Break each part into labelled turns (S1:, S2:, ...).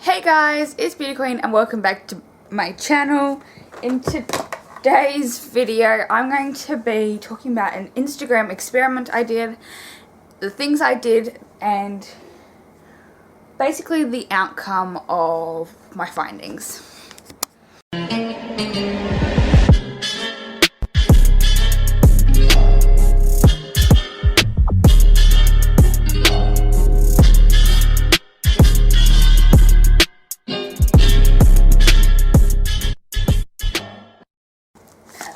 S1: Hey guys, it's Beauty Queen and welcome back to my channel. In today's video, I'm going to be talking about an Instagram experiment I did, the things I did, and basically the outcome of my findings.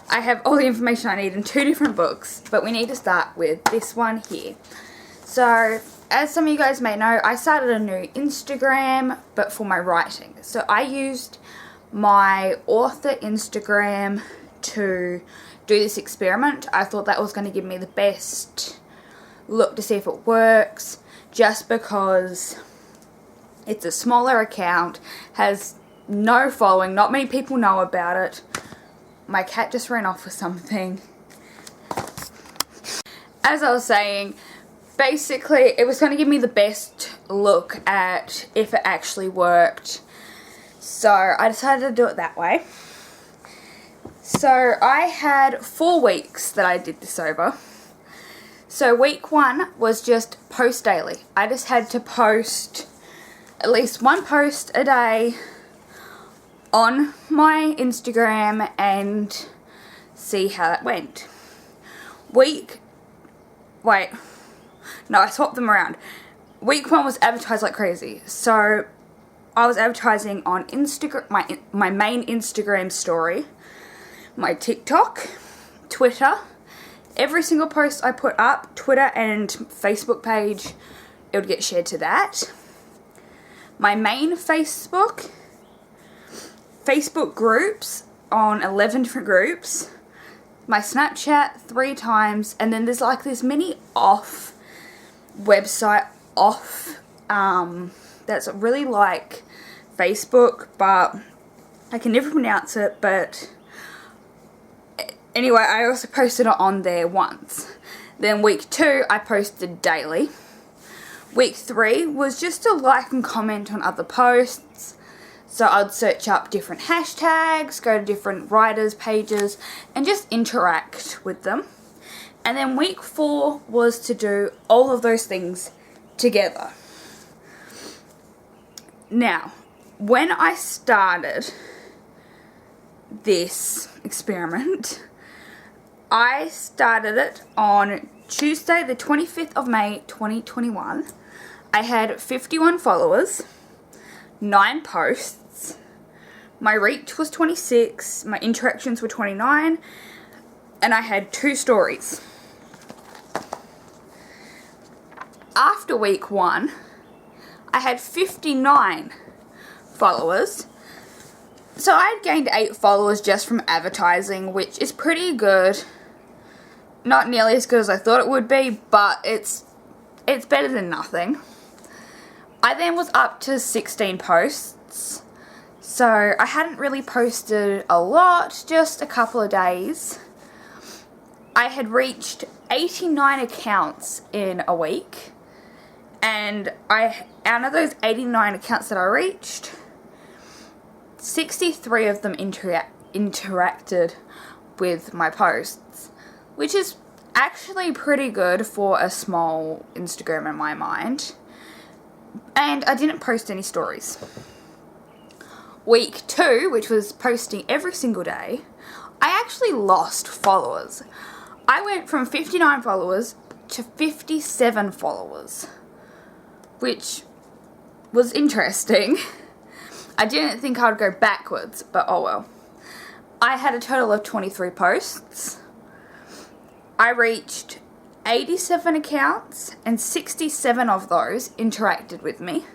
S1: I have all the information I need in two different books, but we need to start with this one here. So, as some of you guys may know, I started a new Instagram, but for my writing. So I used my author Instagram to do this experiment. I thought that was going to give me the best look to see if it works, just because it's a smaller account, has no following, not many people know about it. My cat just ran off with something. As I was saying, basically it was going to give me the best look at if it actually worked. So I decided to do it that way. So I had 4 weeks that I did this over. So week 1 was just post daily. I just had to post at least 1 post a day on my Instagram and see how that went. I swapped them around. Week 1 was advertised like crazy. So I was advertising on Instagram, my main Instagram story, my TikTok, Twitter. Every single post I put up, Twitter and Facebook page, it would get shared to that. My main Facebook groups on 11 different groups, my Snapchat 3 times, and then there's like this mini website that's really like Facebook, but I can never pronounce it. But anyway, I also posted it on there once. Then week 2 I posted daily. Week 3 was just to like and comment on other posts. So I'd search up different hashtags, go to different writers' pages, and just interact with them. And then week 4 was to do all of those things together. Now, when I started this experiment, I started it on Tuesday the 25th of May 2021. I had 51 followers, 9 posts. My reach was 26, my interactions were 29, and I had 2 stories. After week 1, I had 59 followers. So I had gained 8 followers just from advertising, which is pretty good. Not nearly as good as I thought it would be, but it's better than nothing. I then was up to 16 posts. So I hadn't really posted a lot, just a couple of days. I had reached 89 accounts in a week. And out of those 89 accounts that I reached, 63 of them interacted with my posts, which is actually pretty good for a small Instagram in my mind. And I didn't post any stories. Week 2, which was posting every single day, I actually lost followers. I went from 59 followers to 57 followers, which was interesting. I didn't think I'd go backwards, but oh well. I had a total of 23 posts. I reached 87 accounts, and 67 of those interacted with me,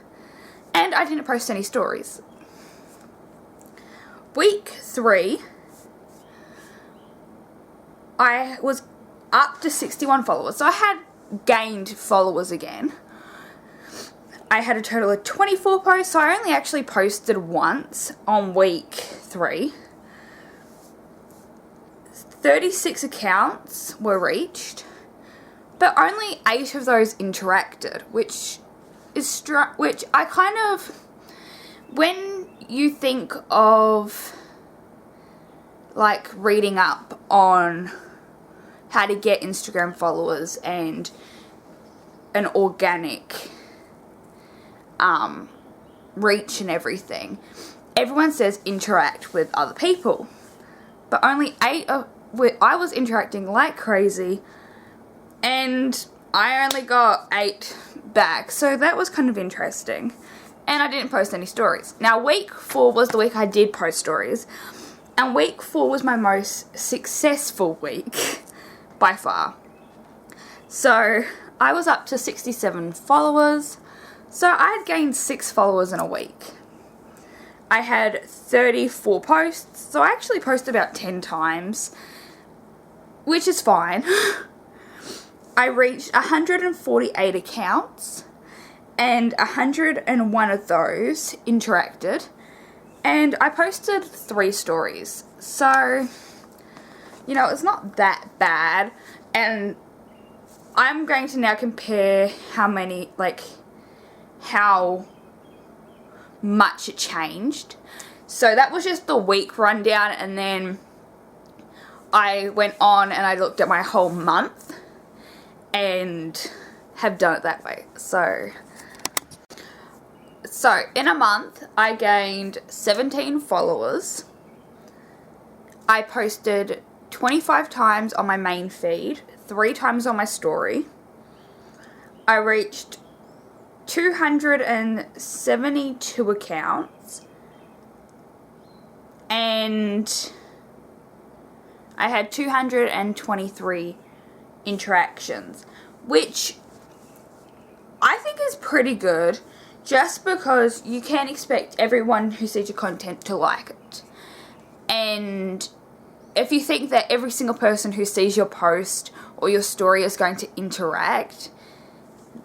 S1: and I didn't post any stories. Week 3, I was up to 61 followers, so I had gained followers again. I had a total of 24 posts, so I only actually posted once on week 3. 36 accounts were reached, but only 8 of those interacted, which I kind of you think of like reading up on how to get Instagram followers and an organic reach and everything, everyone says interact with other people, but only I was interacting like crazy, and I only got 8 back, so that was kind of interesting. And I didn't post any stories. Now, week 4 was the week I did post stories, and week 4 was my most successful week by far. So I was up to 67 followers, so I had gained 6 followers in a week. I had 34 posts, so I actually posted about 10 times, which is fine. I reached 148 accounts, and 101 of those interacted, and I posted 3 stories. So, you know, it's not that bad, and I'm going to now compare how much it changed. So that was just the week rundown, and then I went on and I looked at my whole month and have done it that way. So in a month I gained 17 followers. I posted 25 times on my main feed, 3 times on my story. I reached 272 accounts, and I had 223 interactions, which I think is pretty good, just because you can't expect everyone who sees your content to like it. And if you think that every single person who sees your post or your story is going to interact,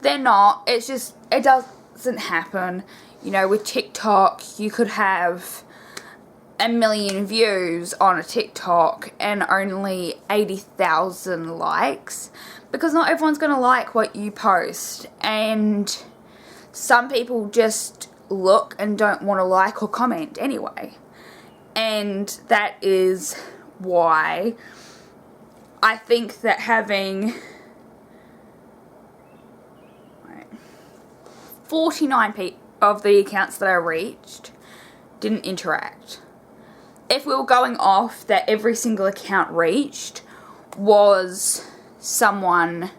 S1: they're not. It's just, it doesn't happen. You know, with TikTok, you could have 1 million views on a TikTok and only 80,000 likes, because not everyone's going to like what you post, and some people just look and don't want to like or comment anyway. And that is why I think that having 49 of the accounts that I reached didn't interact. If we were going off that every single account reached was someone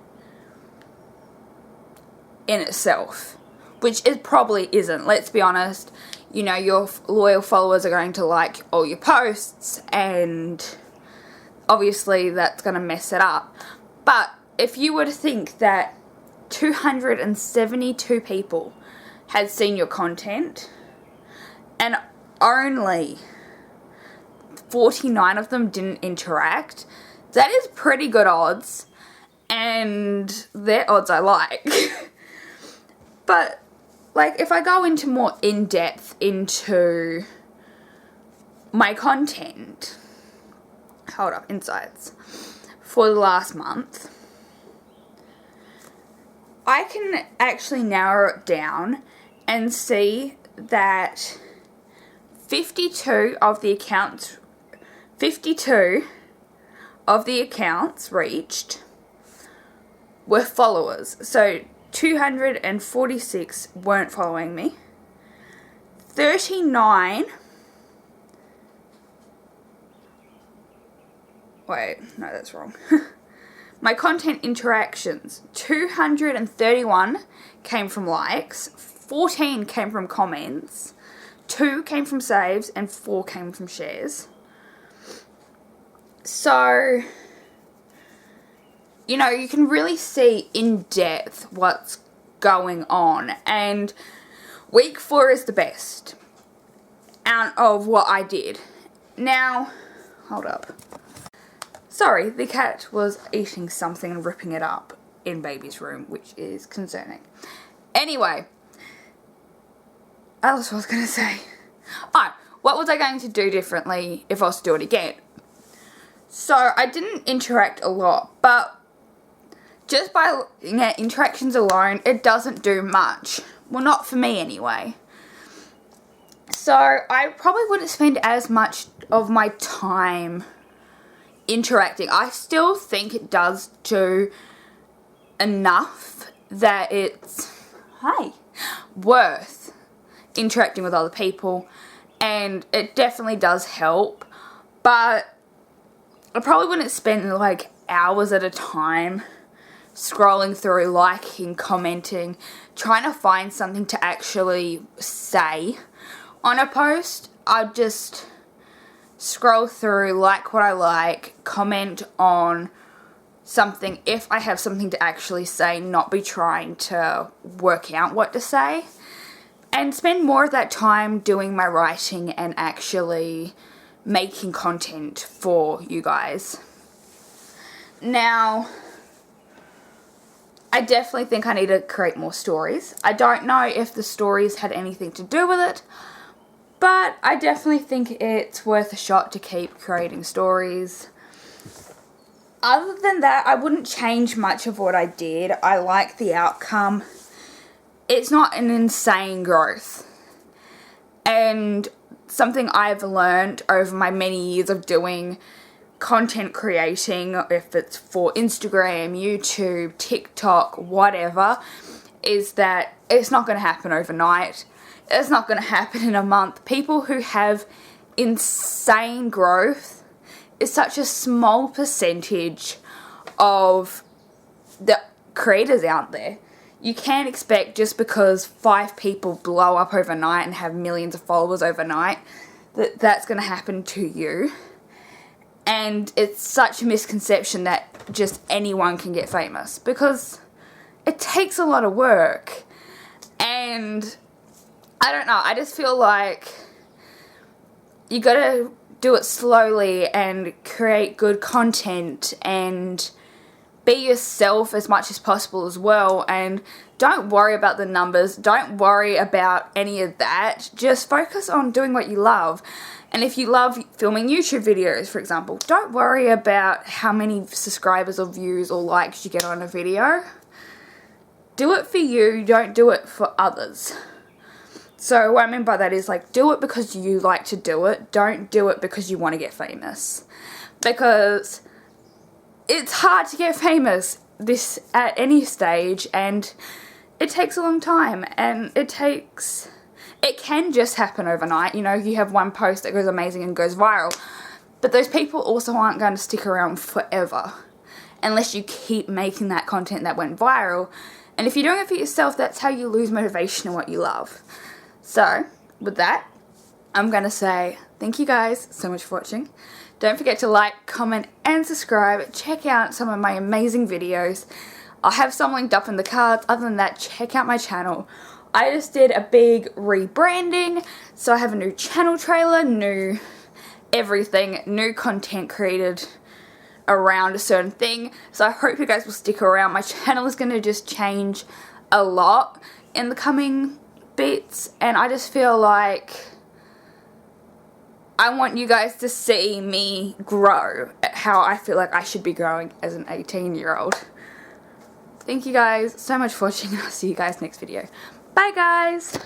S1: in itself, which it probably isn't. Let's be honest. You know, your loyal followers are going to like all your posts, and obviously that's going to mess it up. But if you were to think that 272 people had seen your content and only 49 of them didn't interact, that is pretty good odds, and they're odds I like. But like, if I go into more in-depth into my content, insights for the last month, I can actually narrow it down and see that 52 of the accounts reached were followers. So 246 weren't following me. 39... Wait, no, that's wrong. My content interactions, 231 came from likes, 14 came from comments, 2 came from saves, and 4 came from shares. So, you know, you can really see in depth what's going on, and week 4 is the best out of what I did. Now, hold up. Sorry, the cat was eating something and ripping it up in baby's room, which is concerning. Anyway, that's what I was going to say. Oh, what was I going to do differently if I was to do it again? So, I didn't interact a lot, but just by looking at interactions alone, it doesn't do much. Well, not for me anyway. So I probably wouldn't spend as much of my time interacting. I still think it does do enough that it's worth interacting with other people, and it definitely does help, but I probably wouldn't spend like hours at a time scrolling through, liking, commenting, trying to find something to actually say on a post. I'd just scroll through, like what I like, comment on something if I have something to actually say, not be trying to work out what to say, and spend more of that time doing my writing and actually making content for you guys. Now, I definitely think I need to create more stories. I don't know if the stories had anything to do with it, but I definitely think it's worth a shot to keep creating stories. Other than that, I wouldn't change much of what I did. I like the outcome. It's not an insane growth. And something I've learned over my many years of doing content creating, if it's for Instagram, YouTube, TikTok, whatever, is that it's not going to happen overnight. It's not going to happen in a month. People who have insane growth is such a small percentage of the creators out there. You can't expect just because 5 people blow up overnight and have millions of followers overnight that that's going to happen to you. And it's such a misconception that just anyone can get famous, because it takes a lot of work. And I don't know, I just feel like you gotta do it slowly and create good content and be yourself as much as possible as well, and don't worry about the numbers, don't worry about any of that, just focus on doing what you love. And if you love filming YouTube videos, for example, don't worry about how many subscribers or views or likes you get on a video. Do it for you, don't do it for others. So what I mean by that is, like, do it because you like to do it, don't do it because you want to get famous. Because it's hard to get famous at any stage, and it takes a long time, and it can just happen overnight. You know, you have one post that goes amazing and goes viral, but those people also aren't going to stick around forever unless you keep making that content that went viral. And if you're doing it for yourself, that's how you lose motivation in what you love. So, with that, I'm going to say thank you guys so much for watching. Don't forget to like, comment, and subscribe. Check out some of my amazing videos. I'll have some linked up in the cards. Other than that, check out my channel. I just did a big rebranding, so I have a new channel trailer, new everything, new content created around a certain thing. So I hope you guys will stick around. My channel is going to just change a lot in the coming bits, and I just feel like I want you guys to see me grow at how I feel like I should be growing as an 18-year-old. Thank you guys so much for watching. I'll see you guys next video. Bye guys!